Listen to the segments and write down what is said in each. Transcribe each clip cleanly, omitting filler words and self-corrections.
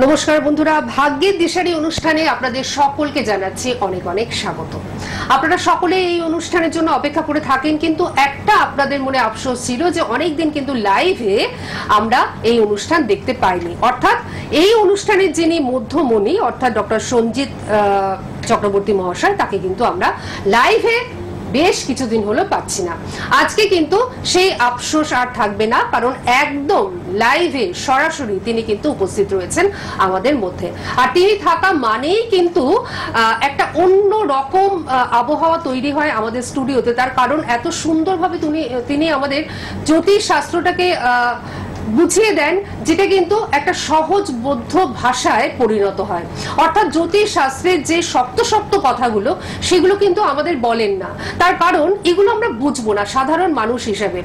নমস্কার বন্ধুরা, ভাগ্যের দিশারি অনুষ্ঠানে আপনাদের সকলকে জানাচ্ছি অনেক অনেক স্বাগত। আপনারা সকলে এই অনুষ্ঠানের জন্য অপেক্ষা করে থাকেন, কিন্তু একটা আপনাদের মনে আফসোস ছিল যে অনেকদিন কিন্তু লাইভে আমরা এই অনুষ্ঠান দেখতে পাইনি। অর্থাৎ এই অনুষ্ঠানের যিনি মধ্যমণি অর্থাৎ ডক্টর সঞ্জিত চক্রবর্তী মহাশয়, তাকে কিন্তু আমরা লাইভে বেশ কিছুদিন হলো পাচ্ছি না। আজকে কিন্তু সেই আফসোস আর থাকবে না, কারণ একদম লাইভে সরাসরি তিনি কিন্তু উপস্থিত রয়েছেন আমাদের মধ্যে। আর তিনি থাকা মানেই কিন্তু একটা অন্য রকম আবহাওয়া তৈরি হয় আমাদের স্টুডিওতে। তার কারণ এত সুন্দরভাবে তিনি আমাদের জ্যোতিষ শাস্ত্রটাকে বুঝিয়ে দেন, যেটা কিন্তু একটা সহজবোধ্য ভাষায় পরিণত হয়। অর্থাৎ জ্যোতিষ শাস্ত্রের যে শক্ত শক্ত কথাগুলো, সেগুলো কিন্তু আমাদের বলেন না। তার কারণ এগুলো আমরা বুঝবো না সাধারণ মানুষ হিসেবে,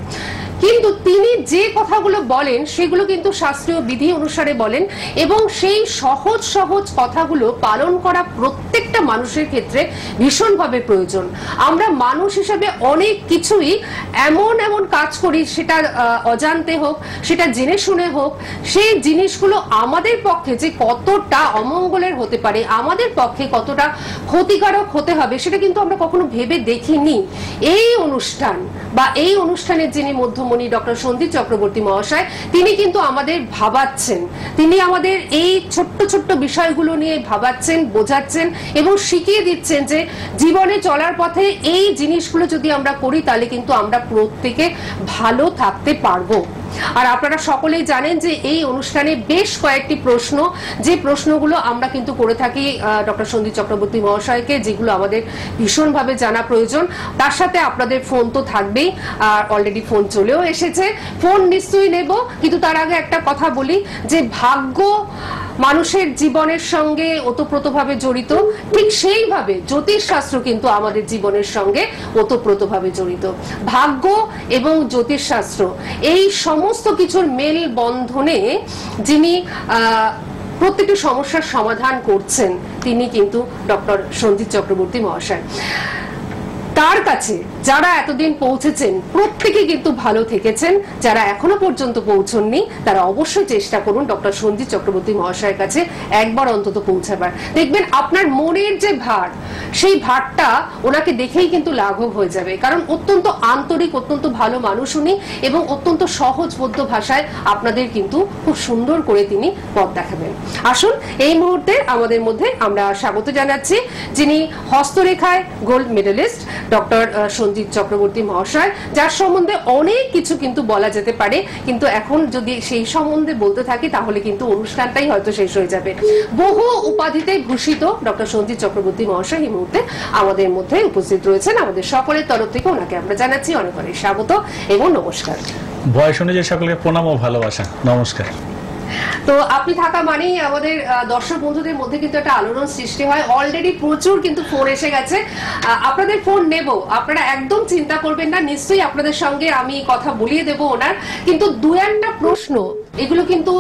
কিন্তু তিনি যে কথাগুলো বলেন সেগুলো কিন্তু শাস্ত্রীয় বিধি অনুসারে বলেন, এবং সেই সহজ সহজ কথাগুলো পালন করা প্রত্যেকটা মানুষের ক্ষেত্রে ভীষণভাবে প্রয়োজন। আমরা মানুষ হিসেবে অনেক কিছুই এমন এমন কাজ করি, সেটা অজান্তে হোক, সেটা জেনে শুনে হোক, সেই জিনিসগুলো আমাদের পক্ষে যে কতটা অমঙ্গলের হতে পারে, আমাদের পক্ষে কতটা ক্ষতিকারক হতে হবে, সেটা কিন্তু আমরা কখনো ভেবে দেখিনি। এই অনুষ্ঠান বা এই অনুষ্ঠানের যিনি মধ্যমণি ডক্টর সঞ্জিত চক্রবর্তী মহাশয়, তিনি কিন্তু আমাদের ভাবাচ্ছেন। তিনি আমাদের এই ছোট্ট ছোট্ট বিষয়গুলো নিয়ে ভাবাচ্ছেন, বোঝাচ্ছেন এবং শিখিয়ে দিচ্ছেন যে জীবনে চলার পথে এই জিনিসগুলো যদি আমরা করি, তাহলে কিন্তু আমরা প্রত্যেকে ভালো থাকতে পারবো। আর আপনারা সকলেই জানেন যে এই অনুষ্ঠানে বেশ কয়েকটি প্রশ্ন, যে প্রশ্নগুলো আমরা কিন্তু করে থাকি ডক্টর সঞ্জিত চক্রবর্তী মহাশয়কে, যেগুলো আমাদের ভীষণভাবে জানা প্রয়োজন। তার সাথে আপনাদের ফোন তো থাকবেই, আর অলরেডি ফোন চলেও এসেছে। ফোন নিশ্চয়ই নেব, কিন্তু তার আগে একটা কথা বলি যে ভাগ্য মানুষের জীবনের সঙ্গে ওতপ্রোতভাবে জড়িত, ঠিক সেইভাবে জ্যোতিষ শাস্ত্র কিন্তু আমাদের জীবনের সঙ্গে ওতপ্রোতভাবে জড়িত। ভাগ্য এবং জ্যোতিষ শাস্ত্র এই সমস্ত কিছুর মেল বন্ধনে যিনি প্রত্যেকটি সমস্যার সমাধান করছেন, তিনি কিন্তু ডক্টর সঞ্জিত চক্রবর্তী মহাশয়। তার কাছে যারা এতদিন পৌঁছেছেন প্রত্যেকে কিন্তু ভালো থেকেছেন, যারা এখনো পর্যন্ত পৌঁছননি তারা অবশ্যই চেষ্টা করুন ডক্টর সঞ্জিত চক্রবর্তী মহাশয়ের কাছে একবার অন্তত পৌঁছাবার। দেখবেন আপনার মনের যে ভার, সেই ভারটা ওনাকে দেখেই কিন্তু লাঘব হয়ে যাবে, কারণ অত্যন্ত আন্তরিক, অত্যন্ত ভালো মানুষ উনি, এবং অত্যন্ত সহজবোধ্য ভাষায় আপনাদের কিন্তু খুব সুন্দর করে তিনি পথ দেখাবেন। আসুন এই মুহূর্তে আমাদের মধ্যে আমরা স্বাগত জানাচ্ছি যিনি হস্তরেখায় gold medalist doctor Sanjit Chakraborty মহাশয়, যার সম্বন্ধে অনেক কিছু কিন্তু বলা যেতে পারে, কিন্তু এখন যদি সেই সম্বন্ধে বলতে থাকি তাহলে কিন্তু অনুষ্ঠানটাই হয়তো শেষ হয়ে যাবে। বহু উপাধিতে ভূষিত ডক্টর সঞ্জিত চক্রবর্তী মহাশয় এই মুহূর্তে আমাদের মধ্যে উপস্থিত রয়েছেন। আমাদের সকলের তরফ থেকে ওনাকে আমরা জানাচ্ছি অনেক অনেক স্বাগত এবং নমস্কার। বয়স অনুযায়ী সকলকে প্রণাম ও ভালোবাসা, নমস্কার। তো আপনি থাকা মানেই আমাদের দর্শক বন্ধুদের মধ্যে কিন্তু একটা আলোড়ন সৃষ্টি হয়। অলরেডি প্রচুর কিন্তু ফোন এসে গেছে, আপনাদের ফোন নেব, আপনারা একদম চিন্তা করবেন না, নিশ্চয়ই আপনাদের সঙ্গে আমি কথা বলিয়ে দেব ওনার। কিন্তু দু একটা প্রশ্ন, এগুলো কিন্তু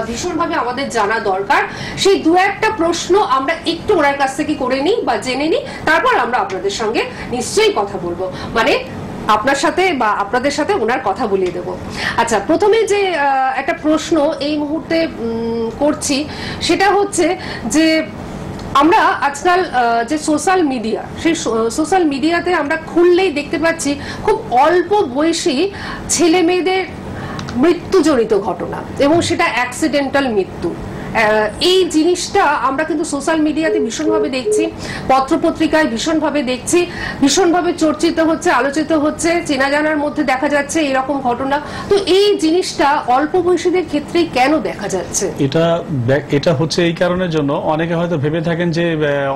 ভীষণভাবে আমাদের জানা দরকার। সেই দু একটা প্রশ্ন আমরা একটু ওনার কাছ থেকে করে নিই বা জেনে নিই, তারপর আমরা আপনাদের সঙ্গে নিশ্চয়ই কথা বলবো, মানে আপনার সাথে বা আপনাদের সাথে ওনার কথা বলিয়ে দেব। আচ্ছা, প্রথমে যে একটা প্রশ্ন এই মুহূর্তে করছি, সেটা হচ্ছে যে আমরা আজকাল যে সোশ্যাল মিডিয়া, সেই সোশ্যাল মিডিয়াতে আমরা খুললেই দেখতে পাচ্ছি খুব অল্প বয়সী ছেলে মেয়েদের মৃত্যুজনিত ঘটনা, এবং সেটা অ্যাক্সিডেন্টাল মৃত্যু। এই জিনিসটা আমরা কিন্তু সোশ্যাল মিডিয়াতে ভীষণভাবে দেখছি, পত্রপত্রিকায় ভীষণভাবে দেখছি, ভীষণভাবে চর্চিত হচ্ছে, আলোচিত হচ্ছে, চেনা জানার মধ্যে দেখা যাচ্ছে এরকম ঘটনা। তো এই জিনিসটা অল্প বয়সীদের ক্ষেত্রে কেন দেখা যাচ্ছে? এটা হচ্ছে এই কারণের জন্য, অনেকে হয়তো ভেবে থাকেন যে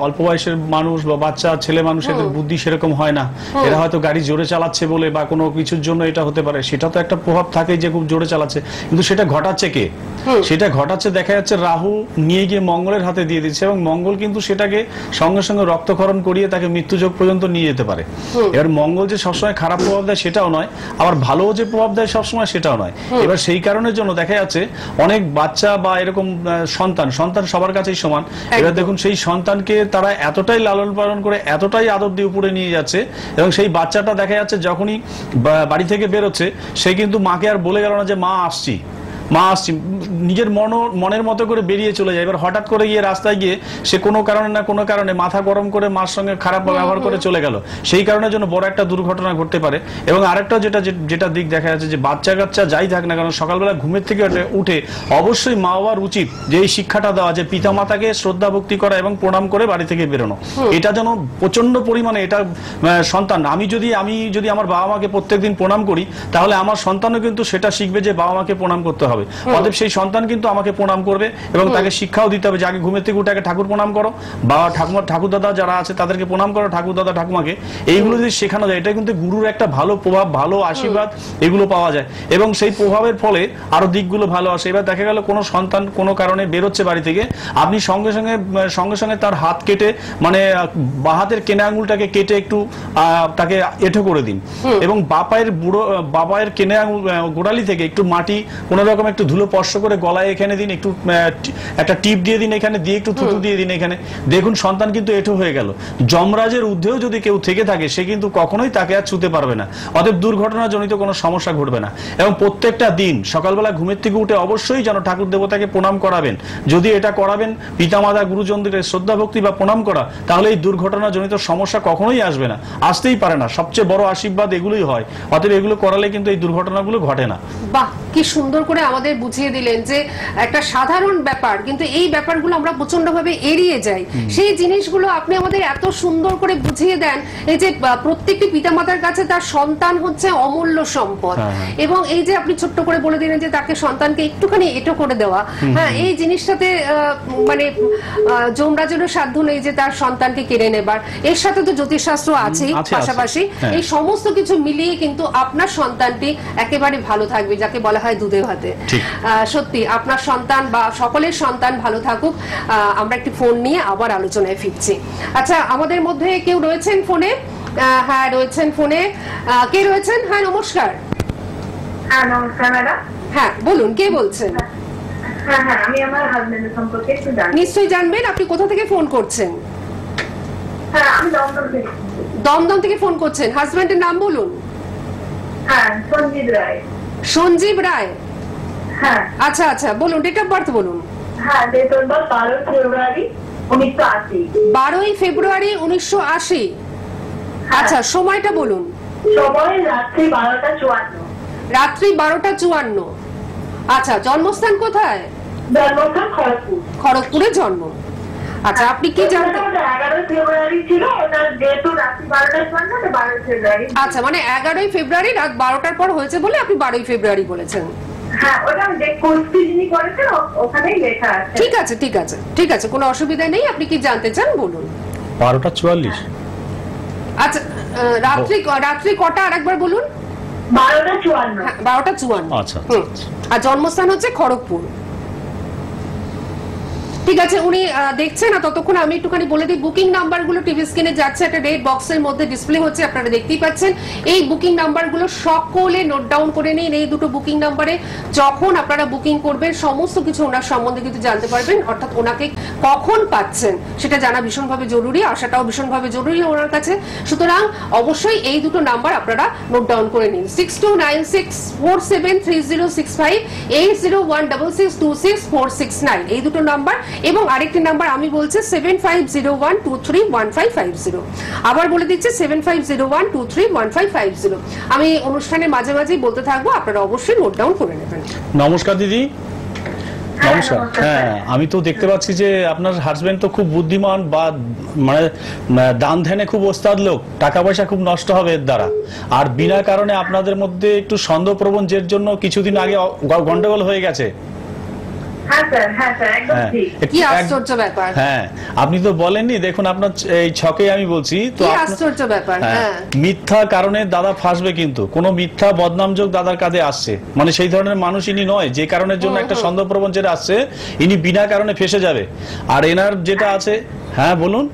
অল্প বয়সের মানুষ বা বাচ্চা ছেলে মানুষ, এদের বুদ্ধি সেরকম হয় না, এরা হয়তো গাড়ি জোরে চালাচ্ছে বলে বা কোনো কিছুর জন্য এটা হতে পারে। সেটা তো একটা প্রভাব থাকে যে খুব জোরে চালাচ্ছে, কিন্তু সেটা ঘটাচ্ছে কে? সেটা ঘটাচ্ছে দেখা যাচ্ছে রাহু নিয়ে গিয়ে মঙ্গলের হাতে দিয়ে দিচ্ছে, এবং মঙ্গল কিন্তু সেটাকে সঙ্গে সঙ্গে রক্তক্ষরণ করিয়ে তাকে মৃত্যুযোগ পর্যন্ত নিয়ে যেতে পারে। এবার মঙ্গল যে সবসময় খারাপ প্রভাব দেয় সেটাও নয়, আবার ভালো যে প্রভাব দেয় সবসময় সেটাও নয়। এবার সেই কারণের জন্য দেখা যাচ্ছে অনেক বাচ্চা বা এরকম সন্তান সবার কাছেই সমান। এবার দেখুন সেই সন্তানকে তারা এতটাই লালন পালন করে, এতটাই আদর দিয়ে উপরে নিয়ে যাচ্ছে, এবং সেই বাচ্চাটা দেখা যাচ্ছে যখনই বাড়ি থেকে বেরোচ্ছে সে কিন্তু মাকে আর বলে গেল না যে মা আসছি, মা আসছি, নিজের মনের মতো করে বেরিয়ে চলে যায়। এবার হঠাৎ করে গিয়ে রাস্তায় গিয়ে সে কোনো কারণে না কোনো কারণে মাথা গরম করে মার সঙ্গে খারাপ ব্যবহার করে চলে গেল, সেই কারণের জন্য বড় একটা দুর্ঘটনা ঘটতে পারে। এবং আরেকটা যেটা দিক দেখা যাচ্ছে যে বাচ্চা কাচ্চা যাই থাক না, কারণ সকালবেলা ঘুমের থেকে উঠে অবশ্যই মা বাবার উচিত যে এই শিক্ষাটা দেওয়া যে পিতা মাতাকে শ্রদ্ধা ভক্তি করা এবং প্রণাম করে বাড়ি থেকে বেরোনো। এটা যেন প্রচন্ড পরিমাণে এটা সন্তান, আমি যদি আমার বাবা মাকে প্রত্যেকদিন প্রণাম করি, তাহলে আমার সন্তানও কিন্তু সেটা শিখবে যে বাবা মাকে প্রণাম করতে হবে। অতএব সেই সন্তান কিন্তু আমাকে প্রণাম করবে এবং তাকে শিক্ষাও দিতে হবে যে আগে ঘুমের থেকে উঠে আগে ঠাকুর প্রণাম করো, বা ঠাকুর দাদা যারা আছে তাদেরকে প্রণাম করো, ঠাকুর দাদা ঠাকুমাকে, এইগুলো যদি শেখানো যায়, এটা কিন্তু গুরুর একটা ভালো প্রভাব, ভালো আশীর্বাদ এগুলো পাওয়া যায় এবং সেই প্রভাবের ফলে আরো দিকগুলো ভালো আসে। এবার দেখা গেল কোনো সন্তান কোনো কারণে বেরোচ্ছে বাড়ি থেকে, আপনি সঙ্গে সঙ্গে তার হাত কেটে, মানে বাঁ হাতের কেনে আঙুলটাকে কেটে একটু তাকে এঁঠো করে দিন এবং বাপায়ের কেনে আঙুল গোড়ালি থেকে একটু মাটি কোনো রকম একটু ধুলো স্পর্শ করে গলায় এখানে দিন, একটু একটা টিপ দিয়ে দিন, এখানে দিয়ে একটু থুতু দিয়ে দিন এখানে, দেখুন সন্তান কিন্তু এঁঠো হয়ে গেল। যমরাজের ঊর্ধ্বেও যদি কেউ থেকে থাকে সে কিন্তু কখনোই তাকে আর ছুতে পারবে না, অতএব দুর্ঘটনাজনিত কোনো সমস্যা ঘটবে না। এবং প্রত্যেকটা দিন সকালবেলা ঘুমের থেকে উঠে অবশ্যই যেন ঠাকুর দেবতাকে প্রণাম করাবেন। যদি এটা করাবেন পিতামাতা গুরুজনদের শ্রদ্ধা ভক্তি বা প্রণাম করা, তাহলে এই দুর্ঘটনাজনিত সমস্যা কখনোই আসবে না, আসতেই পারে না। সবচেয়ে বড় আশীর্বাদ এগুলোই হয়, অতএব এগুলো করালে কিন্তু এই দুর্ঘটনাগুলো ঘটে না। বাহ, কি সুন্দর করে আমাদের বুঝিয়ে দিলেন যে একটা সাধারণ ব্যাপার, কিন্তু এই ব্যাপারগুলো আমরা প্রচন্ডভাবে এড়িয়ে যাই। সেই জিনিসগুলো আপনি আমাদের এত সুন্দর করে বুঝিয়ে দেন, এই যে প্রত্যেকটি পিতামাতার কাছে তার সন্তান হচ্ছে অমূল্য সম্পদ, এবং এই যে আপনি ছোট্ট করে বলে দিলেন যে তাকে সন্তানকে একটুখানি এটো করে দেওয়া, হ্যাঁ, এই জিনিসটাতে মানে যমরাজেরও সাধ্য নেই যে তার সন্তানকে কেড়ে নেবার। এর সাথে তো জ্যোতিষশাস্ত্র আছেই পাশাপাশি, এই সমস্ত কিছু মিলিয়ে কিন্তু আপনার সন্তানটি একেবারে ভালো থাকবে, যাকে বলা হয় দুধে ভাতে। সত্যি আপনার সন্তান বা সকলের সন্তান ভালো থাকুক। আমরা একটি ফোন নিয়ে আবার আলোচনায় ফিরছি। আচ্ছা, আমাদের মধ্যে কেউ রয়েছেন ফোনে? হ্যাঁ, রয়েছেন ফোনে। কে রয়েছেন? হ্যাঁ, নমস্কার। হ্যাঁ, নমস্কার ম্যাডাম। হ্যাঁ, বলুন, কে বলছেন? হ্যাঁ হ্যাঁ, আমি আমার হাজবেন্ডের সম্পর্কে একটু জানি। নিশ্চয়ই জানবেন। আপনি কোথা থেকে ফোন করছেন? হ্যাঁ, আমি দমদম থেকে। দমদম থেকে ফোন করছেন। হাজবেন্ডের নাম বলুন। হ্যাঁ, সঞ্জীব রায়। সঞ্জীব রায়। হ্যাঁ আচ্ছা আচ্ছা, বলুন, ডেট অফ বার্থ বলুন। হ্যাঁ, ডেট অফ বার্থ 12 ফেব্রুয়ারি 1980। 12 ফেব্রুয়ারি 1980। আচ্ছা, সময়টা বলুন। সময় রাত্রি 12টা 54। রাত্রি 12টা 54। আচ্ছা, জন্মস্থান কোথায়? জন্মস্থান খড়গপুর। খড়গপুরে জন্ম। আচ্ছা, আপনি কি জানতে? 11 ফেব্রুয়ারি ছিল, ওটা যেহেতু রাত্রি 12টা 54, 12 ফেব্রুয়ারি। আচ্ছা, মানে 11 ফেব্রুয়ারি রাত 12টার পর হয়েছে বলে আপনি 12 ফেব্রুয়ারি বলেছেন। হ্যাঁ, ওটা যে কোর্সটি যিনি করেছেন ওখানেই লেখা আছে। ঠিক আছে ঠিক আছে ঠিক আছে, কোনো অসুবিধা নেই। আপনি কি জানতে চান বলুন। 12টা 44। আচ্ছা, রাত্রি কটা আরেকবার বলুন। 12টা 54। হ্যাঁ, 12টা 54। আচ্ছা। আর জন্মস্থান হচ্ছে খড়গপুর। ঠিক আছে, উনি দেখছেন না, ততক্ষণ আমি একটুখানি বলে দিই বুকিং নাম্বারগুলো টিভি স্ক্রিনে যাচ্ছে, একটা রেড বক্সের মধ্যে ডিসপ্লে হচ্ছে, আপনারা দেখতেই পাচ্ছেন। এই বুকিং নাম্বারগুলো সকলে নোট ডাউন করে নিন। এই দুটো বুকিং নাম্বারে যখন আপনারা বুকিং করবেন সমস্ত কিছু ওনার সম্বন্ধে কিন্তু জানতে পারবেন, অর্থাৎ ওনাকে কখন পাচ্ছেন সেটা জানা ভীষণভাবে জরুরি, আসাটাও ভীষণভাবে জরুরি ওনার কাছে। সুতরাং অবশ্যই এই দুটো নাম্বার আপনারা নোট ডাউন করে নিন। 6296473065, 8016626469, এই দুটো নাম্বার। এবং আরেকটি নাম্বার আমি বলছি 7501231550। আবার বলে দিচ্ছি 7501231550। আমি অনুষ্ঠানের মাঝে মাঝেই বলতে থাকবো, আপনারা অবশ্যই নোট ডাউন করে নেবেন। নমস্কার দিদি। নমস্কার। হ্যাঁ, আমি তো দেখতে পাচ্ছি যে আপনার হাজবেন্ড তো খুব বুদ্ধিমান, বা মানে দান ধ্যানে খুব ওস্তাদ লোক, টাকা পয়সা খুব নষ্ট হবে এর দ্বারা। আর বিনা কারণে আপনাদের মধ্যে একটু সন্দেহপ্রবণ, যের জন্য কিছুদিন আগে গন্ডগোল হয়ে গেছে। কি আশ্চর্য ব্যাপার। হ্যাঁ, আপনি তো বলেননি, দেখুন আপনার এই ছকে আমি বলছি তো, আশ্চর্য ব্যাপার। হ্যাঁ, মিথ্যা কারণে দাদা ফাঁসবে, কিন্তু কোনো মিথ্যা বদনামযোগ দাদার কাঁধে আসছে, মানে সেই ধরনের মানুষ ইনি নয় যে কারণের জন্য একটা সন্দেহপ্রবণ যেটা আসছে, ইনি বিনা কারণে ফেসে যাবে। আর এনার যেটা আছে, হ্যাঁ বলুন।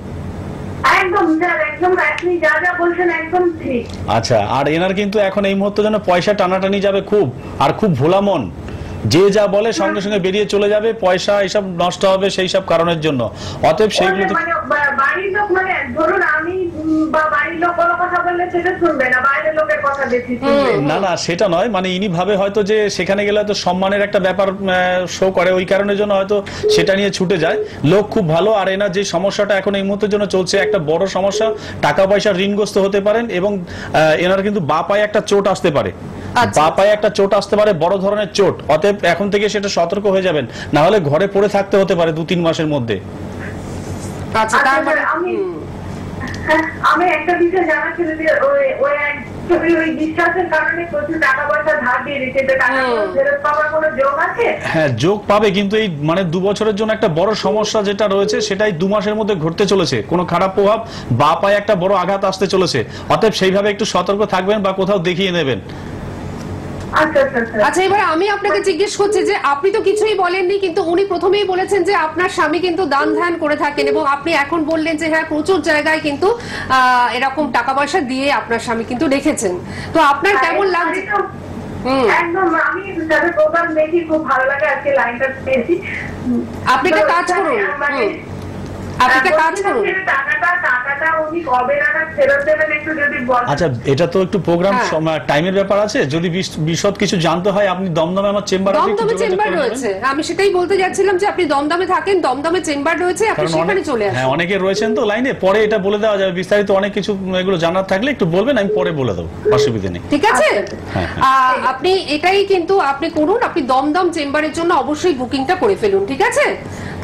আচ্ছা, আর এনার কিন্তু এখন এই মুহূর্তে যেন পয়সা টানাটানি যাবে খুব, আর খুব ভোলা মন, যে যা বলে সঙ্গে সঙ্গে বেরিয়ে চলে যাবে, পয়সা এসব নষ্ট হবে সেই সব কারণের জন্য। অতএব সেইগুলো বাড়ির লোক মানে ধরুন আমি বা বাড়ির লোক কোনো কথা বললে সেটা শুনবে না, বাইরের লোকের কথা বেশি শুনবে। না না সেটা নয়, মানে ইনি ভাবে হয়তো যে সেখানে গেলে হয়তো সম্মানের একটা ব্যাপার শো করে, ওই কারণের জন্য হয়তো সেটা নিয়ে ছুটে যায়। লোক খুব ভালো, আর এনার যে সমস্যাটা এখন এই মুহূর্তের জন্য চলছে একটা বড় সমস্যা, টাকা পয়সার ঋণগ্রস্ত হতে পারেন, এবং এনার কিন্তু বা পায়ে একটা চোট আসতে পারে, বা পায়ে একটা চোট আসতে পারে, বড় ধরনের চোট। অতএব এখন থেকে সেটা সতর্ক হয়ে যাবেন, না হলে ঘরে পড়ে থাকতে হতে পারে 2-3 মাসের মধ্যে। আচ্ছা তার মানে আমি একটা বিষয় জানা ছিল যে ওই বিশ্বাসের কারণে প্রচুর টাকা পয়সা ধার দিয়ে দিচ্ছে, টাকা ফেরত পাওয়ার কোনো যোগ আছে? হ্যাঁ যোগ পাবে, কিন্তু এই মানে 2 বছরের জন্য একটা বড় সমস্যা যেটা রয়েছে সেটাই 2 মাসের মধ্যে ঘটতে চলেছে। কোনো খারাপ প্রভাব বা পায়ে একটা বড় আঘাত আসতে চলেছে, অতএব সেইভাবে একটু সতর্ক থাকবেন বা কোথাও দেখিয়ে নেবেন। আচ্ছা এবার আমি আপনাকে জিজ্ঞেস করছি যে আপনি তো কিছুই বলেননি, কিন্তু উনি প্রথমেই বলেছেন যে আপনার স্বামী কিন্তু দান ধ্যান করে থাকেন, এবং আপনি এখন বললেন যে হ্যাঁ প্রচুর জায়গায় কিন্তু এরকম টাকা পয়সা দিয়ে আপনার স্বামী কিন্তু রেখেছেন। তো আপনার কেমন লাগছে? একদম, আমি তাদের প্রোগ্রাম দেখি, খুব ভালো লাগে, আজকে লাইনটা পেয়েছি। আপনি একটা কাজ করুন, আচ্ছা এটা তো একটু প্রোগ্রাম টাইমের ব্যাপার আছে, যদি বিশদ কিছু জানতে হয় আপনি দমদমে আমার চেম্বারে রয়েছে, আমি সেটাই বলতে যাচ্ছিলাম যে আপনি দমদমে থাকেন, দমদমে চেম্বার রয়েছে, আপনি সেখানে চলে আসুন। হ্যাঁ অনেকে রয়েছেন তো লাইনে, পরে এটা বলে দেওয়া যাবে, বিস্তারিত অনেক কিছু এগুলো জানার থাকলে একটু বলবেন, আমি পরে বলে দেবো, অসুবিধা নেই। ঠিক আছে, আপনি এটাই কিন্তু আপনি করুন, আপনি দমদম চেম্বারের জন্য অবশ্যই বুকিংটা করে ফেলুন, ঠিক আছে?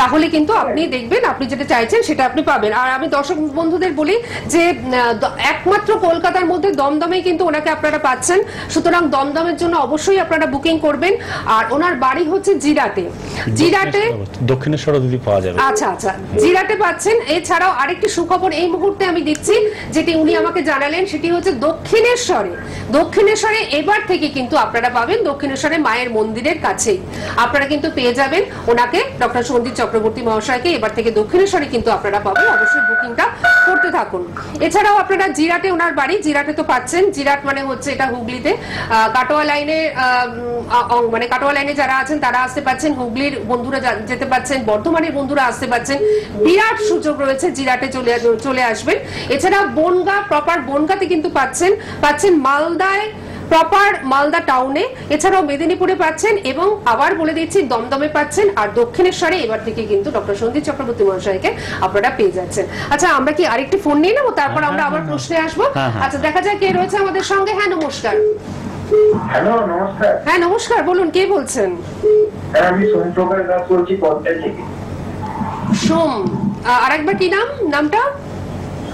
তাহলে কিন্তু আপনি দেখবেন আপনি যেটা চাইছেন সেটা আপনি পাবেন। আর আমি দর্শক বন্ধুদের বলি যে একমাত্র কলকাতার মধ্যে দমদমে কিন্তু ওনাকে আপনারা পাচ্ছেন, সুতরাং দমদমের জন্য অবশ্যই আপনারা বুকিং করবেন। আর ওনার বাড়ি হচ্ছে জিরাটে, দক্ষিণেশ্বর দিদি পাওয়া যাবে। আচ্ছা আচ্ছা, জিরাটে পাচ্ছেন। এছাড়াও আরেকটি সুখবর এই মুহূর্তে আমি দিচ্ছি, যেটি উনি আমাকে জানালেন, সেটি হচ্ছে দক্ষিণেশ্বরে এবার থেকে কিন্তু আপনারা পাবেন, দক্ষিণেশ্বরে মায়ের মন্দিরের কাছেই আপনারা কিন্তু পেয়ে যাবেন ওনাকে, ডক্টর সন্দীপ চক্রবর্তী মহাশয়কে এবার থেকে দক্ষিণেশ্বরে কিন্তু আপনারা পাবেন। অবশ্যই বুকিংটা করতে থাকুন। এছাড়াও আপনারা জিরাটে ওনার বাড়ি, জিরাটে তো পাচ্ছেন, জিরাট মানে হচ্ছে এটা হুগলিতে, কাটোয়া লাইনে মানে কাটোয়া লাইনে যারা আছেন তারা আসতে পাচ্ছেন, হুগলির বন্ধুরা যেতে পাচ্ছেন, বর্ধমানের বন্ধুরা আসতে পাচ্ছেন, বিরাট সুযোগ রয়েছে, জিরাটে চলে আসবেন। এছাড়া বনগা প্রপার বনগাতে কিন্তু পাচ্ছেন মালদায় প্রপার মালদা টাউনে, এছাড়াও মেদিনীপুরে পাচ্ছেন, এবং আবার বলে দিচ্ছি দমদমে পাচ্ছেন, আর দক্ষিণেশ্বরে এবার থেকে কিন্তু ডক্টর সন্দীপ চক্রবর্তী মহাশয়কে আপনারা পেয়ে যাচ্ছেন। আচ্ছা আমরা কি আরেকটি ফোন নিয়ে নেবো, তারপর আমরা আবার প্রশ্নে আসবো। আচ্ছা দেখা যায় কে রয়েছে আমাদের সঙ্গে। হ্যাঁ নমস্কার। হ্যালো নমস্কার। হ্যাঁ নমস্কার, বলুন কে বলছেন? আমি সোমপ্রকাশ দাস বলছি পদ্মা থেকে। আরেকবার কি নামটা?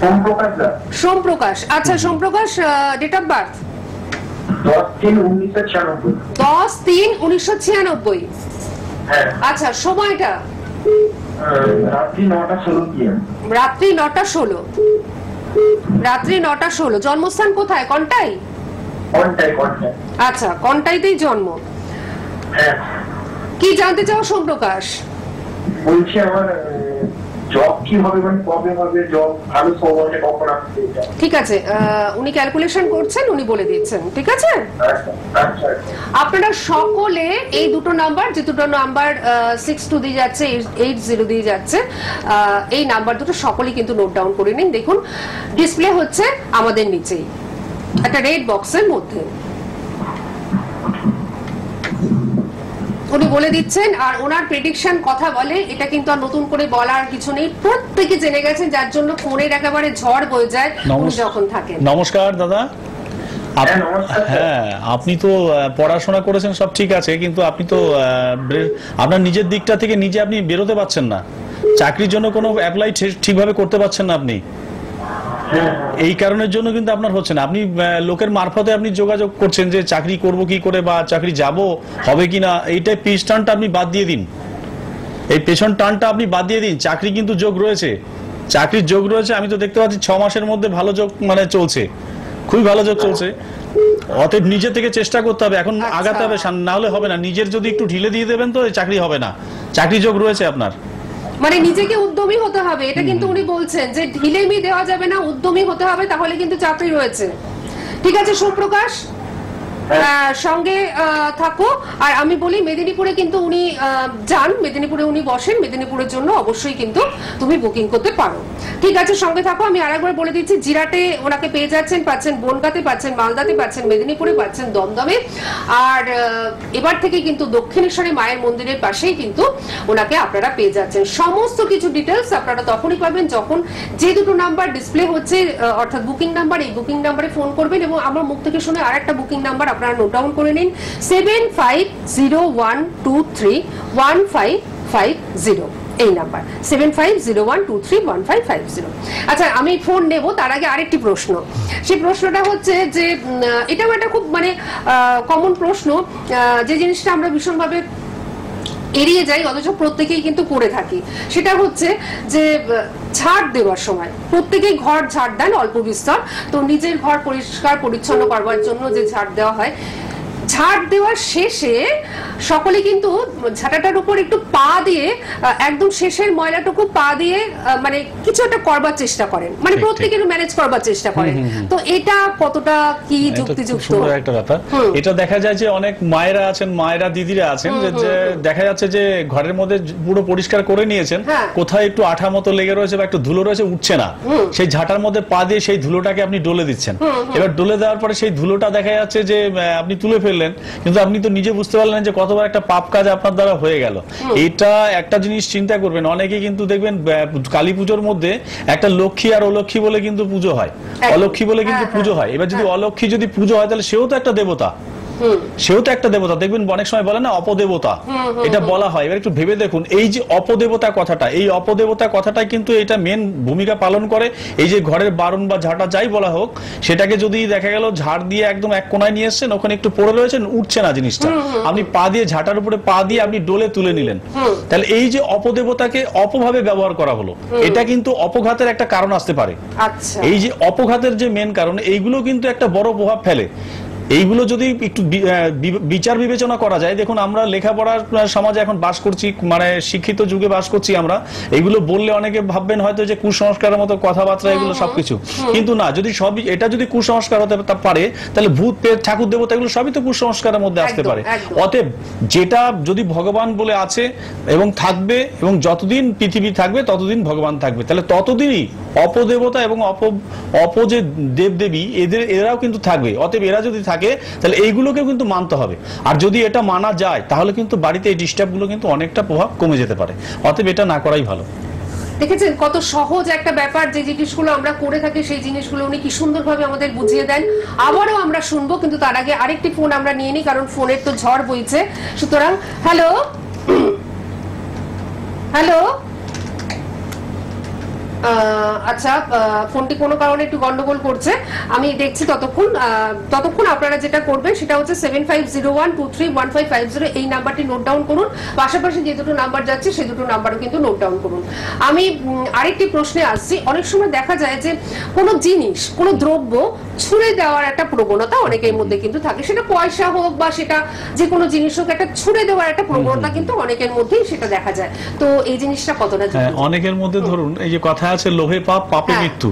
সোমপ্রকাশ দাস। সোমপ্রকাশ, আচ্ছা সোমপ্রকাশ, ডেট অফ বার্থ 10-3-1996। 10-3-1996। হ্যাঁ। আচ্ছা সময়টা? রাত্রি 9:16 PM। রাত্রি 9:16। জন্মস্থান কোথায়? কন্টাই? কন্টাই। আচ্ছা কন্টাইতেই জন্ম। হ্যাঁ। কি জানতে চাও সোমপ্রকাশ? বলছি আমার জব কি হবে, মানে কবে হবে জব, ভালো সময় কখন আসবে? ঠিক আছে, উনি ক্যালকুলেশন করছেন, উনি বলে দিচ্ছেন, ঠিক আছে? আচ্ছা। আপনারা সকলে এই দুটো নাম্বার, যে দুটো নাম্বার 62 দিয়ে যাচ্ছে, 80 দিয়ে যাচ্ছে, এই নাম্বার দুটো সকলেই কিন্তু নোট ডাউন করে নিন। দেখুন ডিসপ্লে হচ্ছে আমাদের নিচেই একটা রেড বক্সের মধ্যে, উনি বলে দিচ্ছেন। আর ওনার প্রেডিকশন কথা বলে, এটা কিন্তু আর নতুন করে বলার কিছু নেই, প্রত্যেকে জেনে গেছেন, যার জন্য ফোনের একেবারে ঝড় বয়ে যায় উনি যখন থাকেন। নমস্কার দাদা। হ্যাঁ আপনি তো পড়াশোনা করেছেন সব ঠিক আছে, কিন্তু আপনি তো আপনার নিজের দিকটা থেকে নিজে আপনি বেরোতে পারছেন না, চাকরির জন্য কোনো অ্যাপ্লাই ঠিকভাবে করতে পারছেন না আপনি, এই কারণের জন্য কিন্তু আপনার হচ্ছে না। আপনি লোকের মারফতে আপনি যোগাযোগ করছেন যে চাকরি করব কি করে বা চাকরি যাব হবে কিনা, এইটাই পিছ টানটা আপনি বাদ দিয়ে দিন, এই পেছন টানটা আপনি বাদ দিয়ে দিন। চাকরি কিন্তু যোগ রয়েছে, চাকরির যোগ রয়েছে, আমি তো দেখতে পাচ্ছি 6 মাসের মধ্যে ভালো যোগ মানে চলছে, খুবই ভালো যোগ চলছে। অতএব নিজে থেকে চেষ্টা করতে হবে, এখন আগাতে হবে, না হলে হবে না। নিজের যদি একটু ঢিলে দিয়ে দেবেন তো চাকরি হবে না, চাকরি যোগ রয়েছে আপনার, মানে নিজেকে উদ্যমী হতে হবে, এটা কিন্তু উনি বলছেন যে ঢিলেমি দেওয়া যাবে না, উদ্যমী হতে হবে, তাহলে কিন্তু চাকরি রয়েছে। ঠিক আছে সোমপ্রকাশ, সঙ্গে থাকো। আর আমি বলি মেদিনীপুরে কিন্তু উনি যান, মেদিনীপুরে উনি বসেন, মেদিনীপুরের জন্য অবশ্যই কিন্তু তুমি বুকিং করতে পারো। ঠিক আছে, সঙ্গে থাকো। আমি আরেকবার বলে দিচ্ছি, জিরাটে ওনাকে পেয়ে যাচ্ছেন, পাচ্ছেন বনগাঁতে, পাচ্ছেন মালদাতে, পাচ্ছেন মেদিনীপুরে, পাচ্ছেন দমদমে। আর এবার থেকে কিন্তু দক্ষিণেশ্বরী মায়ের মন্দিরের পাশেই কিন্তু ওনাকে আপনারা পেয়ে যাচ্ছেন। সমস্ত কিছু ডিটেলস আপনারা তখনই পাবেন যখন যে দুটো নাম্বার ডিসপ্লে হচ্ছে, অর্থাৎ বুকিং নাম্বার, এই বুকিং নাম্বারে ফোন করবেন। এবং আমার মুখ থেকে শুনে আর একটা বুকিং নাম্বার আপনারা নোট ডাউন করে নিন, 7501231550, এই নাম্বার 7501231550। আচ্ছা, আমি ফোন নেব, তার আগে আরেকটি প্রশ্ন। সেই প্রশ্নটা হচ্ছে যে এটাও একটা খুব মানে কমন প্রশ্ন, যে জিনিসটা আমরা ভীষণভাবে এড়িয়ে যাই অথচ প্রত্যেকেই কিন্তু করে থাকি। সেটা হচ্ছে যে ঝাড় দেওয়ার সময় প্রত্যেকেই ঘর ঝাড় দেন অল্প বিস্তর, তো নিজের ঘর পরিষ্কার পরিচ্ছন্ন করবার জন্য যে ঝাড় দেওয়া হয়, ঝাড় দেওয়ার শেষে সকলে কিন্তু ঝাঁটাটার উপর একটু পা দিয়ে, একদম শেষের ময়লাটুকু পা দিয়ে মানে কিছু একটা করবার চেষ্টা করেন, মানে প্রত্যেকে ম্যানেজ করবার চেষ্টা করেন। তো এটা কতটা কি যুক্তিযুক্ত? একটা ব্যাপার, এটা দেখা যায় যে অনেক মায়েরা আছেন, মায়েরা দিদিরা আছেন, যে দেখা যাচ্ছে যে ঘরের মধ্যে পুরো পরিষ্কার করে নিয়েছেন, কোথায় একটু আঠা মতো লেগে রয়েছে বা একটু ধুলো রয়েছে, উঠছে না, সেই ঝাঁটার মধ্যে পা দিয়ে সেই ধুলোটাকে আপনি ডলে দিচ্ছেন। এবার ডলে দেওয়ার পরে সেই ধুলোটা দেখা যাচ্ছে যে আপনি তুলে ফেললেন, কিন্তু আপনি তো নিজে বুঝতে পারলেন যে কতবার একটা পাপ কাজ আপনার দ্বারা হয়ে গেল। এটা একটা জিনিস চিন্তা করবেন, অনেকে কিন্তু দেখবেন কালী পুজোর মধ্যে একটা লক্ষ্মী আর অলক্ষ্মী বলে কিন্তু পুজো হয়, অলক্ষ্মী বলে কিন্তু পুজো হয়। এবার যদি অলক্ষ্মী যদি পুজো হয় তাহলে সেও তো একটা দেবতা, সেও তো একটা দেবতা। দেখবেন অনেক সময় বলে না অপদেবতা, এটা বলা হয়। এবার একটু ভেবে দেখুন, এই যে অপদেবতা কথাটা, এই অপদেবতা কথাটাই কিন্তু এটা মেন ভূমিকা পালন করে। এই যে ঘরের বারণ বা ঝাঁটা যাই বলা হোক, সেটাকে যদি দেখা গেল ঝাড় দিয়ে একদম এক কোনায় নিয়ে এসছেন, ওখানে একটু পড়ে রয়েছেন, উঠছে না জিনিসটা, আপনি পা দিয়ে ঝাঁটার উপরে পা দিয়ে আপনি ডলে তুলে নিলেন, তাহলে এই যে অপদেবতাকে অপভাবে ব্যবহার করা হলো, এটা কিন্তু অপঘাতের একটা কারণ আসতে পারে। এই যে অপঘাতের যে মেন কারণ, এইগুলো কিন্তু একটা বড় প্রভাব ফেলে। এইগুলো যদি একটু বিচার বিবেচনা করা যায়, দেখুন আমরা লেখাপড়ার সমাজে এখন বাস করছি, মানে শিক্ষিত যুগে বাস করছি আমরা, এইগুলো বললে অনেকে ভাববেন হয়তো যে কুসংস্কারের মতো কথাবার্তা এগুলো সবকিছু, কিন্তু না, যদি সবই এটা যদি কুসংস্কার হতে পারে, তাহলে ভূত প্রেত ঠাকুর দেবতা এগুলো সবই তো কুসংস্কারের মধ্যে আসতে পারে। অতএব যেটা যদি ভগবান বলে আছে এবং থাকবে, এবং যতদিন পৃথিবী থাকবে ততদিন ভগবান থাকবে, তাহলে ততদিনই অপদেবতা এবং অপ যে দেবদেবী এরাও কিন্তু থাকবে। অতএব এরা যদি থাকে তাহলে এইগুলোকে কিন্তু মানতে হবে। আর যদি এটা মানা যায় তাহলে কিন্তু বাড়িতে এই ডিস্টার্ব গুলো কিন্তু অনেকটা প্রভাব কমে যেতে পারে। অতএব এটা না করাই ভালো। দেখেছেন কত সহজ একটা ব্যাপার, যে জিনিসগুলো আমরা করে থাকি সেই জিনিসগুলো উনি কি সুন্দরভাবে আমাদের বুঝিয়ে দেন। আবারও আমরা শুনবো, কিন্তু তার আগে আরেকটি ফোন আমরা নিয়ে নিই, কারণ ফোনের তো ঝড় বইছে। সুতরাং হ্যালো হ্যালো, আচ্ছা, ফোনটি কোনো কারণে একটু গন্ডগোল করছে, আমি দেখছি। ততক্ষণ আপনারা যেটা করবেন সেটা হচ্ছে 7501231550, এই নাম্বারটি নোট ডাউন করুন। পাশাপাশি যে দুটো নাম্বার যাচ্ছে সেই দুটো নাম্বারও কিন্তু নোট ডাউন করুন। আমি আরেকটি প্রশ্নে আসছি। অনেক সময় দেখা যায় যে কোনো জিনিস, কোনো দ্রব্য ছুঁড়ে দেওয়ার একটা প্রবণতা অনেকের মধ্যে কিন্তু থাকে, সেটা পয়সা হোক বা সেটা যে কোনো জিনিস হোক, একটা ছুঁড়ে দেওয়ার একটা প্রবণতা কিন্তু অনেকের মধ্যেই সেটা দেখা যায়। তো এই জিনিসটা কতটা অনেকের মধ্যে, ধরুন এই যে কথা আছে লোভে পাপ পাপে মৃত্যু,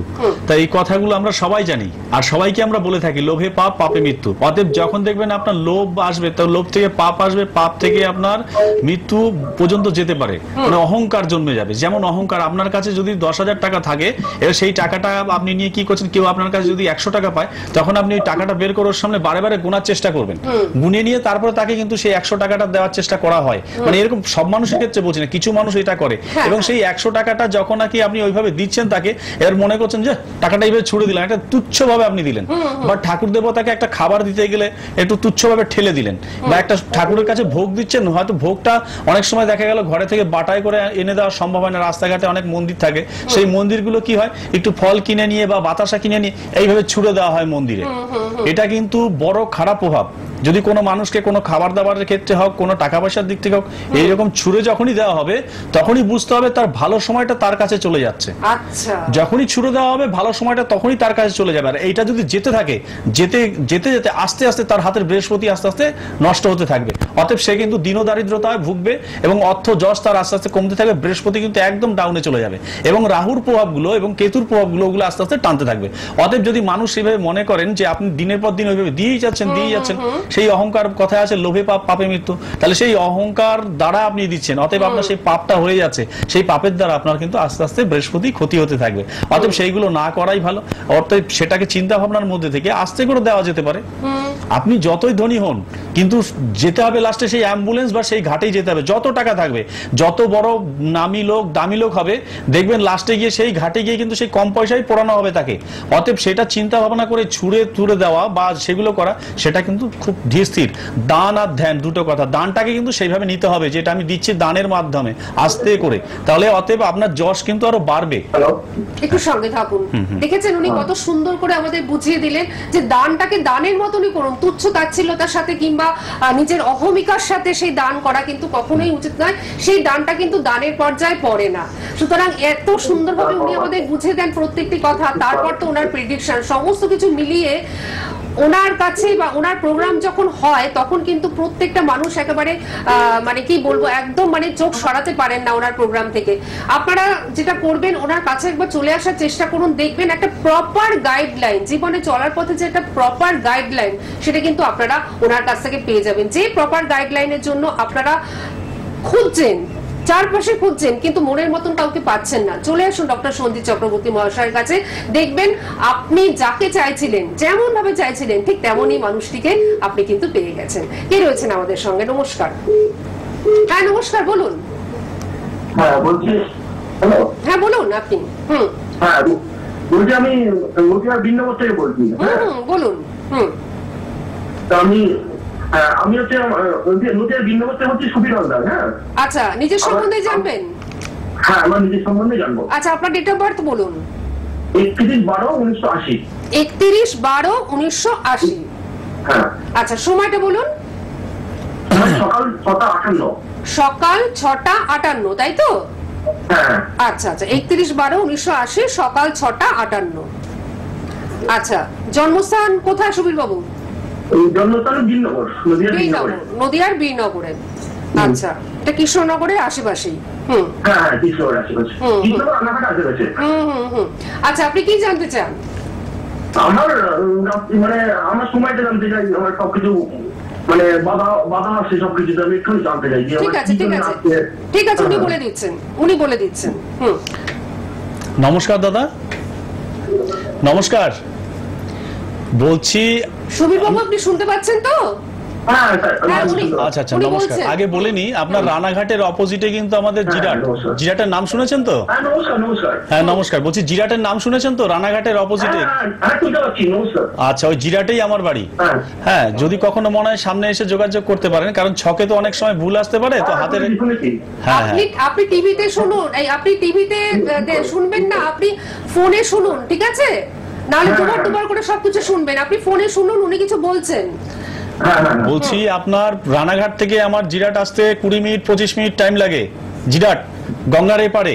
তাই এই কথাগুলো আমরা সবাই জানি আর সবাইকে আমরা বলে থাকি লোভে পাপ পাপে মৃত্যু। অতএব যখন দেখবেন আপনার লোভ আসবে, তো লোভ থেকে পাপ আসবে, পাপ থেকে আপনার মৃত্যু পর্যন্ত যেতে পারে, মানে অহংকার জন্মে যাবে। যেমন অহংকার, আপনার কাছে যদি 10,000 টাকা থাকে, এবার সেই টাকাটা আপনি নিয়ে কি করছেন, কেউ আপনার কাছে যদি 100 টাকা পায়, তখন আপনি ওই টাকাটা বের করে ওর সামনে বারে বারে গোনার চেষ্টা করবেন, গুনে নিয়ে তারপরে তাকে কিন্তু সেই 100 টাকাটা দেওয়ার চেষ্টা করা হয়। মানে এরকম সব মানুষের ক্ষেত্রে বলছি না, কিছু মানুষ এটা করে। এবং সেই 100 টাকাটা যখন নাকি আপনি ওইভাবে দিচ্ছেন তাকে, এর মনে করছেন যে টাকাটা এইভাবে ছুড়ে দিলেন, একটা তুচ্ছভাবে আপনি দিলেন। বা ঠাকুর দেবতাকে একটা খাবার দিতে গেলে একটু তুচ্ছভাবে ঠেলে দিলেন, বা একটা ঠাকুরের কাছে ভোগ দিচ্ছেন, হয়তো ভোগটা অনেক সময় দেখা গেল ঘরে থেকে বাটাই করে এনে দেওয়া সম্ভব হয় না, রাস্তাঘাটে অনেক মন্দির থাকে, সেই মন্দিরগুলো কি হয়, একটু ফল কিনে নিয়ে বা বাতাসা কিনে নিয়ে এইভাবে ছুড়ে দেওয়া হয় মন্দিরে। এটা কিন্তু বড় খারাপ প্রভাব। যদি কোনো মানুষকে কোনো খাবার দাবারের ক্ষেত্রে হোক, কোনো টাকা পয়সার দিক থেকে হোক, এইরকম ছুড়ে যখনই দেওয়া হবে তখনই বুঝতে হবে তার ভালো সময়টা তার কাছে চলে যাচ্ছে। যখনই ছুড়ে দেওয়া হবে ভালো সময়টা তখনই তার কাছে চলে যাবে। আর এইটা যদি যেতে থাকে, যেতে যেতে যেতে আস্তে আস্তে তার হাতের বৃহস্পতি আস্তে আস্তে নষ্ট হতে থাকবে। অতএব সে কিন্তু দীনদারিদ্রতায় ভুগবে এবং অর্থ যশ তার আস্তে আস্তে কমতে থাকবে। বৃহস্পতি কিন্তু একদম ডাউনে চলে যাবে এবং রাহুর প্রভাবগুলো এবং কেতুর প্রভাবগুলো ওগুলো আস্তে আস্তে টানতে থাকবে। অতএব যদি মানুষ সেভাবে মনে করেন যে আপনি দিনের পর দিন ওইভাবে দিয়েই যাচ্ছেন সেই অহংকার কথায় আছে লোভে পাপ পাপে মৃত্যু, তাহলে সেই অহংকার দ্বারা আপনি দিচ্ছেন, অতএব আপনার সেই পাপটা হয়ে যাচ্ছে, সেই পাপের দ্বারা আপনার কিন্তু আস্তে আস্তে বৃহস্পতি ক্ষতি হতে থাকবে। অতএব সেইগুলো না করাই ভালো। অর্থাৎ সেটাকে চিন্তা ভাবনার মধ্যে থেকে আস্তে করে দেওয়া যেতে পারে। আপনি যতই ধনী হন কিন্তু যেতে হবে লাস্টে সেই অ্যাম্বুলেন্স বা সেই ঘাটেই যেতে হবে। যত টাকা থাকবে, যত বড় নামী লোক দামি লোক হবে, দেখবেন লাস্টে গিয়ে সেই ঘাটে গিয়ে কিন্তু সেই কম পয়সায় পোড়ানো হবে তাকে। অতএব সেটা চিন্তা ভাবনা করে ছুঁড়ে তুলে দেওয়া বা সেগুলো করা, সেটা কিন্তু খুব ধীর স্থির। দান আর ধ্যান দুটো কথা, দানটাকে কিন্তু সেইভাবে নিতে হবে যেটা আমি দিচ্ছি দানের মাধ্যমে আস্তে করে, তাহলে অতএব আপনার যশ কিন্তু আরো বাড়বে। একটু সঙ্গে থাকুন। দেখেছেন উনি কত সুন্দর করে আমাদের বুঝিয়ে দিলেন যে দানটাকে দানের মতনই করুন, তুচ্ছ তাচ্ছিল্যতার সাথে কিংবা নিজের অহমিকার সাথে সেই দান করা কিন্তু কখনোই উচিত নয়। সেই দানটা কিন্তু দানের পর্যায়ে পড়ে না। সুতরাং এত সুন্দরভাবে উনি আমাদের বুঝিয়ে দেন প্রত্যেকটি কথা। তারপর তো ওনার প্রেডিকশন সমস্ত কিছু মিলিয়ে ওনার কাছে বা ওনার প্রোগ্রাম যখন হয় তখন কিন্তু প্রত্যেকটা মানুষ একেবারে মানে কি বলবো একদম মানে চোখ সরাতে পারেন না ওনার প্রোগ্রাম থেকে। আপনারা যেটা করবেন ওনার কাছে একবার চলে আসার চেষ্টা করুন, দেখবেন একটা প্রপার গাইডলাইন, জীবনে চলার পথে যে একটা প্রপার গাইডলাইন সেটা কিন্তু আপনারা ওনার কাছ থেকে পেয়ে যাবেন। যে প্রপার গাইডলাইনের জন্য আপনারা খুঁজছেন, চারপাশে খুঁজছেন কিন্তু মনের মতন কাউকে পাচ্ছেন না, চলে আসুন ডক্টর সঞ্জিত চক্রবর্তী মহাশয়ের কাছে। দেখবেন আপনি যাকে চাইছিলেন, যেমন ভাবে চাইছিলেন ঠিক তেমনই মানুষটিকে আপনি কিন্তু পেয়ে গেছেন। কে রয়েছেন আমাদের সঙ্গে? নমস্কার। হ্যাঁ নমস্কার, বলুন। হ্যাঁ বলছি, হ্যালো। হ্যাঁ বলুন আপনি। হ্যাঁ বলছি, আমি নদিয়ার বিনগর থেকে বলছি। বলুন। তো আমি হচ্ছে নদিয়ার বিনগর থেকে হচ্ছে সুবীর হালদার। হ্যাঁ আচ্ছা, নিজের সম্বন্ধে জানবেন? হ্যাঁ, আমার নিজের সম্বন্ধে জানবো। আচ্ছা, আপনার ডেট অফ বার্থ বলুন। 31/12/1980। 31/12/1980। হ্যাঁ। আচ্ছা, সময়টা বলুন। সকাল 6:58। সকাল 6:58, তাই তো? হ্যাঁ। আচ্ছা আচ্ছা, 31/12/1980 সকাল 6:58। আচ্ছা, জন্মস্থান কোথায় সুবীর বাবু? জন্মস্থান বিনগর, নদিয়ার বীরনগরে। আচ্ছা, এটা কৃষ্ণনগরের আশেপাশেই। হ্যাঁ, কৃষ্ণনগরের আশেপাশে, কৃষ্ণনগর রানাঘাট আশেপাশে। আচ্ছা, আপনি কি জানতে চান? আমার সময়টা জানতে চাই, আমার সবকিছু মানে বাধা আছে সবকিছু, আমি একটু জানতে চাই। ঠিক আছে ঠিক আছে, উনি বলে দিচ্ছেন। নমস্কার দাদা। নমস্কার, বলছি সুবীর বাবু আপনি শুনতে পাচ্ছেন তো? আচ্ছা আচ্ছা, নমস্কার। আগে বলিনি, আপনার রানাঘাটের অপোজিটে কিন্তু আমাদের জিরাটের নাম শুনেছেন তো? হ্যাঁ নমস্কার, বলছি জিরাটের নাম শুনেছেন তো? রানাঘাটের অপোজিটে। আচ্ছা, ওই জিরাটেই আমার বাড়ি। হ্যাঁ, যদি কখনো মনে হয় সামনে এসে যোগাযোগ করতে পারেন, কারণ ছকে তো অনেক সময় ভুল আসতে পারে, তো হাতে। হ্যাঁ, আপনি টিভিতে শুনুন, আপনি টিভিতে শুনবেন না, আপনি ফোনে শুনুন, ঠিক আছে? নাহলে দুবার করে সবকিছু শুনবেন। আপনি ফোনে শুনুন, উনি কিছু বলছেন। বলছি আপনার রানাঘাট থেকে আমার জিরাট আসতে 20 মিনিট 25 মিনিট টাইম লাগে, জিরাট গঙ্গার এপারে।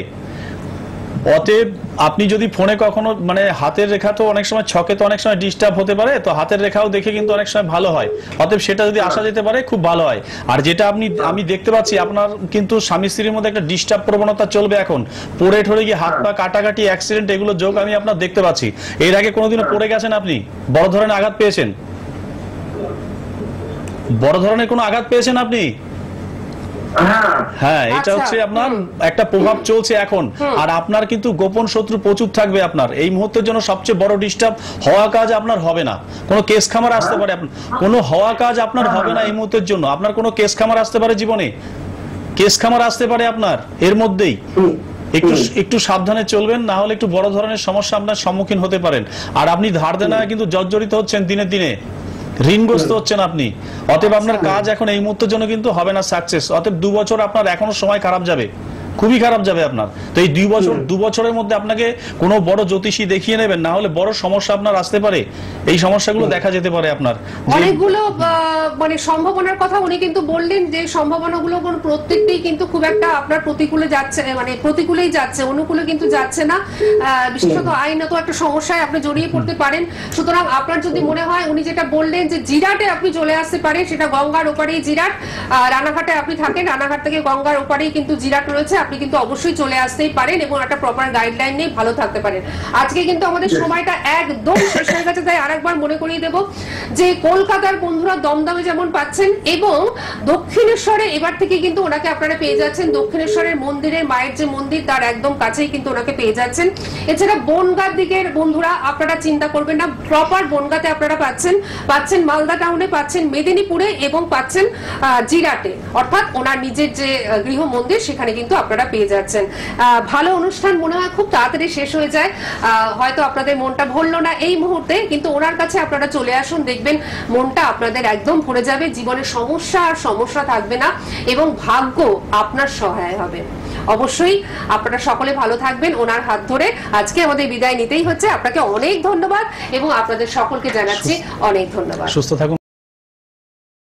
অতএব আপনি যদি ফোনে কখনো মানে হাতের রেখা তো অনেক সময় ছকে তো অনেক সময় ডিস্টার্ব হতে পারে, তো হাতের রেখাও দেখে কিন্তু অনেক সময় ভালো হয়। অতএব সেটা যদি আসা যেতে পারে খুব ভালো হয়। আর যেটা আমি দেখতে পাচ্ছি আপনার কিন্তু স্বামী স্ত্রীর মধ্যে একটা ডিস্টার্ব প্রবণতা চলবে এখন, পড়ে ঠরে গিয়ে হাত পা কাটাকাটি অ্যাক্সিডেন্ট এগুলো যোগ আমি আপনার দেখতে পাচ্ছি। এর আগে কোনোদিনও পড়ে গেছেন আপনি? বড় ধরনের আঘাত পেয়েছেন? বড় ধরনের কোনো আঘাত পেয়েছেন আপনি? হ্যাঁ, এটা হচ্ছে আপনার একটা প্রভাব চলছে এখন। আর আপনার কিন্তু গোপন শত্রু প্রচুর থাকবে আপনার। এই মুহূর্তের জন্য সবচেয়ে বড় ডিস্টার্ব হওয়া কাজ আপনার হবে না, কোনো কেস খামার আসতে পারে, কোনো হওয়া কাজ আপনার হবে না এই মুহূর্তের জন্য। আপনার কোনো কেস খামার আসতে পারে, জীবনে কেস খামার আসতে পারে আপনার এর মধ্যেই। একটু সাবধানে চলবেন, না হলে একটু বড় ধরনের সমস্যা আপনার সম্মুখীন হতে পারেন। আর আপনি ধার দেনায় কিন্তু জর্জরিত হচ্ছেন, দিনে দিনে ঋণগ্রস্ত হচ্ছেন আপনি। অতএব আপনার কাজ এখন এই মুহূর্তের জন্য কিন্তু হবে না সাকসেস। অতএব 2 বছর আপনার এখনো সময় খারাপ যাবে, খুবই খারাপ যাবে আপনার। তো এই 2 বছরের মধ্যে আপনাকে কোনো বড় জ্যোতিষী দেখিয়ে নেবেন, না হলে বড় সমস্যা আপনার আসতে পারে। এই সমস্যাগুলো দেখা যেতে পারে আপনার। অনেকগুলো মানে সম্ভাবনার কথা উনি কিন্তু বললেন, যে সম্ভাবনাগুলো প্রত্যেকটাই কিন্তু খুব একটা আপনার প্রতিকূলে যাচ্ছে, মানে প্রতিকূলেই যাচ্ছে, অনুকূলে কিন্তু যাচ্ছে না। বিশেষত আইনত একটা সমস্যায় আপনি জড়িয়ে পড়তে পারেন। সুতরাং আপনার যদি মনে হয়, উনি যেটা বললেন যে জিরাটে আপনি চলে আসতে পারেন, সেটা গঙ্গার ওপারেই জিরাট। রানাঘাটে আপনি থাকেন, রানাঘাট থেকে গঙ্গার ওপারেই কিন্তু জিরাট রয়েছে। আপনি কিন্তু অবশ্যই চলে আসতেই পারেন এবং একটা প্রপার গাইডলাইন নিয়ে ভালো থাকতে পারেন। আজকে কিন্তু আমাদের সময়টা একদম শেষ হয়ে গেছে, তাই আরেকবার মনে করিয়ে দেব যে কলকাতার বন্ধুরা দমদমে যেমন পাচ্ছেন এবং দক্ষিণেশ্বরে এবার থেকে কিন্তু ওনাকে আপনারা পেয়ে যাচ্ছেন। দক্ষিণেশ্বরের মন্দিরের মায়ের যে মন্দির তার একদম কাছেই কিন্তু ওনাকে পেয়ে যাচ্ছেন। এছাড়া বনগাঁর দিকের বন্ধুরা আপনারা চিন্তা করবেন না, প্রপার বনগাঁতে আপনারা পাচ্ছেন মালদা টাউনে, পাচ্ছেন মেদিনীপুরে এবং পাচ্ছেন জিরাটে, অর্থাৎ ওনার নিজের যে গৃহ মন্দির সেখানে কিন্তু আপনারা পেয়ে যাচ্ছেন। ভালো অনুষ্ঠান মনে হয় খুব তাড়াতাড়ি শেষ হয়ে যায়, হয়তো আপনাদের মনটা ভরলো না এই মুহূর্তে, কিন্তু ওনার কাছে আপনারা চলে আসুন, দেখবেন মনটা আপনাদের একদম ভরে যাবে, জীবনে সমস্যা আর সমস্যা থাকবে না এবং ভাগ্য আপনার সহায় হবে। অবশ্যই আপনারা সকলে ভালো থাকবেন ওনার হাত ধরে। আজকে আমাদের বিদায় নিতেই হচ্ছে, আপনাকে অনেক ধন্যবাদ এবং আপনাদের সকলকে জানাচ্ছি অনেক ধন্যবাদ। সুস্থ থাকুন।